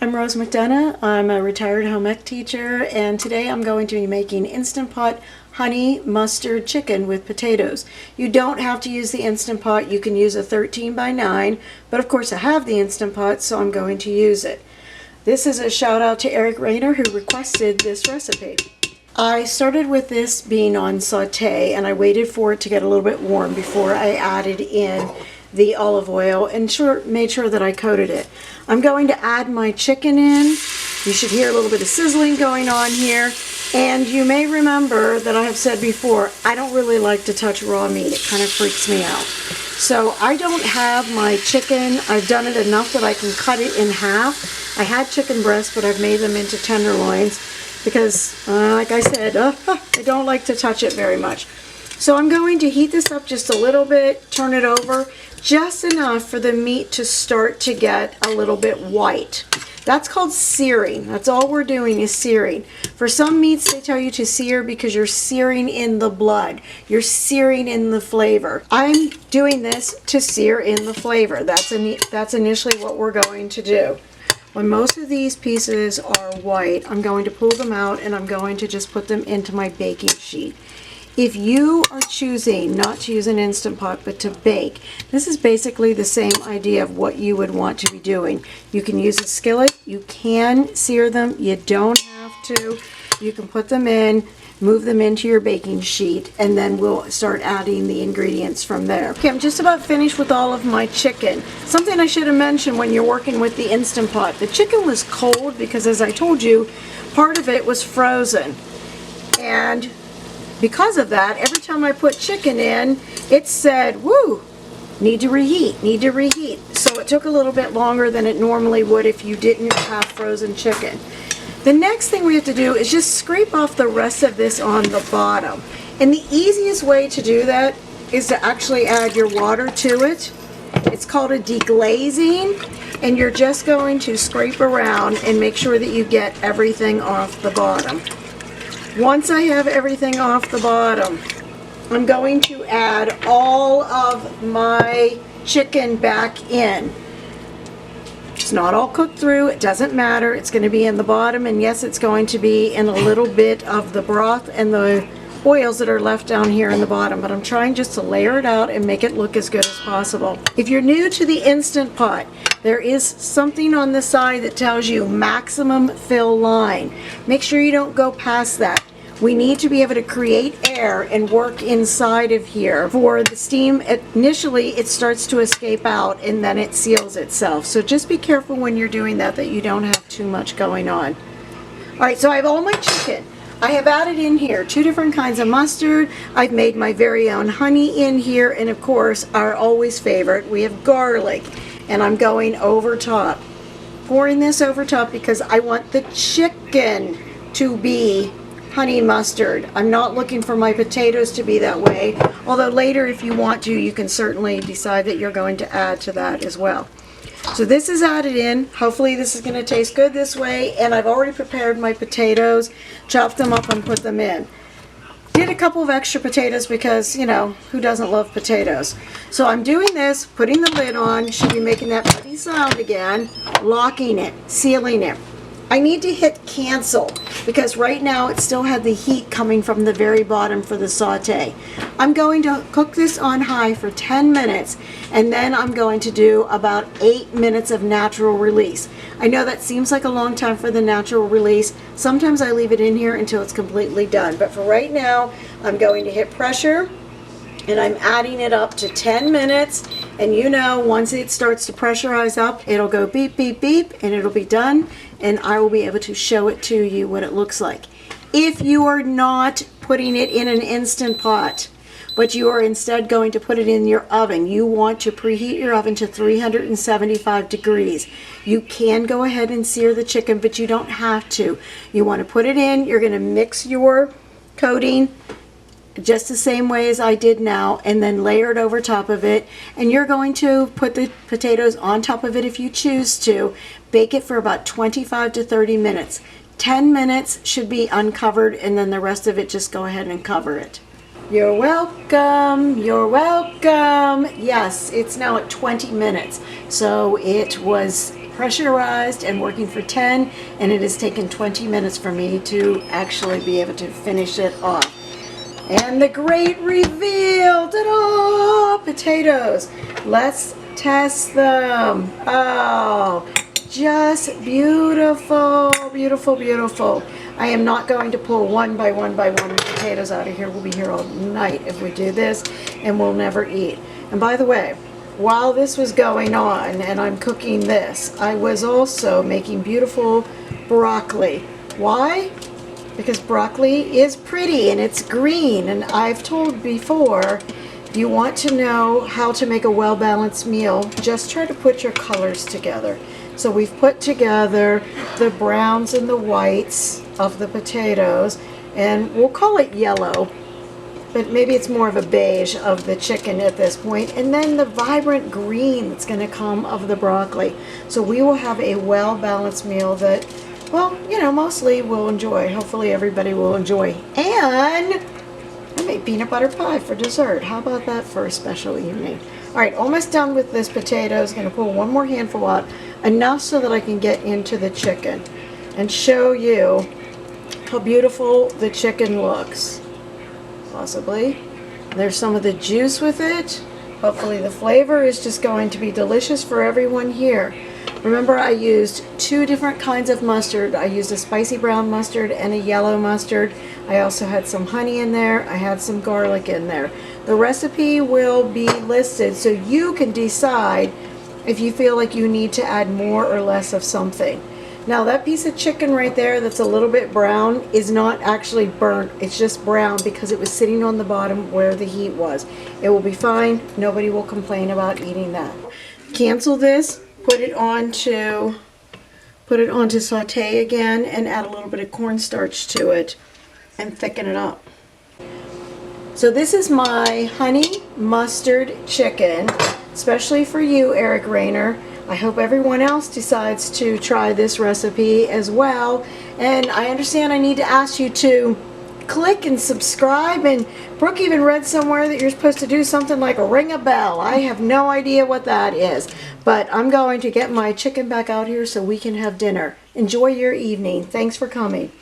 I'm Rose McDonough. I'm a retired home ec teacher, and today I'm going to be making Instant Pot honey mustard chicken with potatoes. You don't have to use the Instant Pot. You can use a 13 by 9, but of course I have the Instant Pot, so I'm going to use it. This is a shout out to Eric Rayner, who requested this recipe. I started with this being on Sauté, and I waited for it to get a little bit warm before I added in the olive oil and made sure that I coated it. I'm going to add my chicken in. You should hear a little bit of sizzling going on here. And you may remember that I have said before, I don't really like to touch raw meat. It kind of freaks me out. So I don't have my chicken. I've done it enough that I can cut it in half. I had chicken breasts, but I've made them into tenderloins because, like I said, I don't like to touch it very much. So I'm going to heat this up just a little bit, turn it over, just enough for the meat to start to get a little bit white. That's called searing. That's all we're doing is searing. For some meats, they tell you to sear because you're searing in the blood. You're searing in the flavor. I'm doing this to sear in the flavor. That's initially what we're going to do. When most of these pieces are white, I'm going to pull them out and I'm going to just put them into my baking sheet. If you are choosing not to use an Instant Pot but to bake, this is basically the same idea of what you would want to be doing. You can use a skillet, you can sear them, you don't have to. You can put them in, move them into your baking sheet, and then we'll start adding the ingredients from there. Okay, I'm just about finished with all of my chicken. Something I should have mentioned when you're working with the Instant Pot. The chicken was cold because, as I told you, part of it was frozen. And because of that, every time I put chicken in, it said, woo, need to reheat, need to reheat. So it took a little bit longer than it normally would if you didn't have frozen chicken. The next thing we have to do is just scrape off the rest of this on the bottom. And the easiest way to do that is to actually add your water to it. It's called a deglazing, and you're just going to scrape around and make sure that you get everything off the bottom. Once I have everything off the bottom, I'm going to add all of my chicken back in. It's not all cooked through, it doesn't matter. It's going to be in the bottom, and yes, it's going to be in a little bit of the broth and the oils that are left down here in the bottom, but I'm trying just to layer it out and make it look as good as possible. If you're new to the Instant Pot, there is something on the side that tells you maximum fill line. Make sure you don't go past that. We need to be able to create air and work inside of here. For the steam, initially it starts to escape out and then it seals itself. So just be careful when you're doing that you don't have too much going on. Alright, so I have all my chicken. I have added in here 2 different kinds of mustard. I've made my very own honey in here, and of course our always favorite, we have garlic. And I'm going over top, pouring this over top because I want the chicken to be honey mustard. I'm not looking for my potatoes to be that way, although later if you want to, you can certainly decide that you're going to add to that as well. So this is added in. Hopefully this is going to taste good this way, and I've already prepared my potatoes, chopped them up and put them in. Did a couple of extra potatoes because, you know, who doesn't love potatoes? So I'm doing this, putting the lid on, should be making that funny sound again, locking it, sealing it. I need to hit cancel because right now it still had the heat coming from the very bottom for the saute. I'm going to cook this on high for 10 minutes, and then I'm going to do about 8 minutes of natural release. I know that seems like a long time for the natural release. Sometimes I leave it in here until it's completely done, but for right now I'm going to hit pressure and I'm adding it up to 10 minutes, and you know, once it starts to pressurize up, it'll go beep beep beep and it'll be done, and I will be able to show it to you what it looks like. If you are not putting it in an Instant Pot, but you are instead going to put it in your oven, you want to preheat your oven to 375 degrees. You can go ahead and sear the chicken, but you don't have to. You want to put it in, you're going to mix your coating just the same way as I did now, and then layer it over top of it, and you're going to put the potatoes on top of it if you choose to. Bake it for about 25 to 30 minutes. 10 minutes should be uncovered, and then the rest of it just go ahead and cover it. You're welcome, you're welcome. Yes, it's now at 20 minutes, so it was pressurized and working for 10, and it has taken 20 minutes for me to actually be able to finish it off. And the great reveal, ta-da! Potatoes. Let's test them. Oh, just beautiful, beautiful, beautiful. I am not going to pull one by one potatoes out of here. We'll be here all night if we do this, and we'll never eat. And by the way, while this was going on and I'm cooking this, I was also making beautiful broccoli. Why? Because broccoli is pretty and it's green, and I've told before, if you want to know how to make a well-balanced meal, just try to put your colors together. So we've put together the browns and the whites of the potatoes, and we'll call it yellow, but maybe it's more of a beige of the chicken at this point, and then the vibrant green that's going to come of the broccoli. So we will have a well-balanced meal that, well, you know, mostly we'll enjoy. Hopefully everybody will enjoy. And I made peanut butter pie for dessert. How about that for a special evening? All right, almost done with this potatoes. Going to pull one more handful out, enough so that I can get into the chicken and show you how beautiful the chicken looks. Possibly. There's some of the juice with it. Hopefully the flavor is just going to be delicious for everyone here. Remember, I used two different kinds of mustard. I used a spicy brown mustard and a yellow mustard. I also had some honey in there. I had some garlic in there. The recipe will be listed so you can decide if you feel like you need to add more or less of something. Now that piece of chicken right there that's a little bit brown is not actually burnt. It's just brown because it was sitting on the bottom where the heat was. It will be fine. Nobody will complain about eating that. Cancel this. Put it onto Sauté again and add a little bit of cornstarch to it and thicken it up. So this is my honey mustard chicken, especially for you, Eric Rayner. I hope everyone else decides to try this recipe as well. And I understand I need to ask you to click and subscribe, and Brooke even read somewhere that you're supposed to do something like ring a bell. I have no idea what that is, but I'm going to get my chicken back out here so we can have dinner. Enjoy your evening. Thanks for coming.